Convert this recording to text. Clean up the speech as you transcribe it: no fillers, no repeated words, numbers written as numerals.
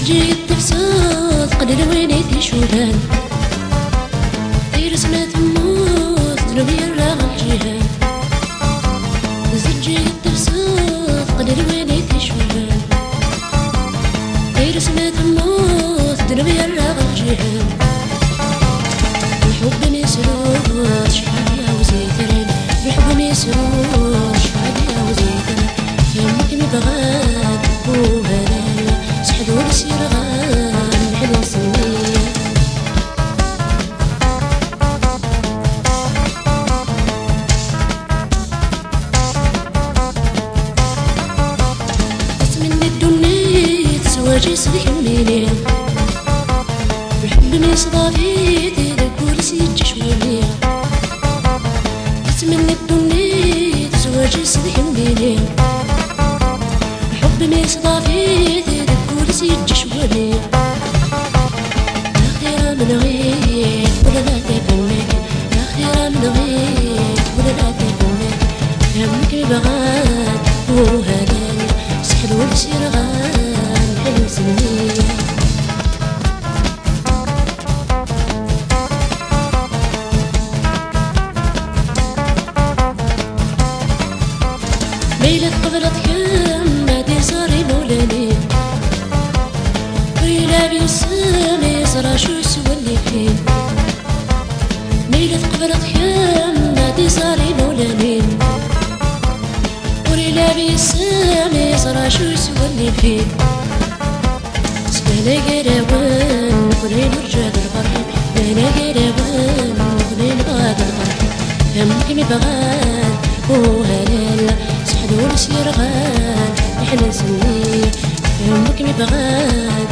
جيت تبسط قلل وينيتي شوبان دير ما تموت ذنوبي الراغل جيهان جيت تبسط قلل وينيتي شوبان دير ما تموت ذنوبي الراغل جيهان الحب ميسرور شحال يعاوز يترين الحب ميسرور شحال يعاوز يترين يمك مبغاك وهلال سحدور سيرغان الحلوة سنية من الدنيا تسواجي صديق منيني الحب ميصدافي تقول سيجي شوالي من الدنيا تسواجي صديق منيني الحب ميصدافي تقول سيجي شوالي لا خير من غير ولا لا تفهمك لا خير من غير ولا لا تفهمك يمك بغاك وهلال سحلول سيرغان حلو سنية ليلة قبلتك ما تزاري مولاني ويلا بيسامي صرا شو يسولي فيه ليلة قبلتك ما تزاري مولاني ويلا بيسامي صرا شو يسولي فيه سبانا قراوان ونين رجال الفرح سبانا قراوان ونين غاد الفرح يمك مبغان وهلال سحدور سيرغان احنا سنية يمك مبغان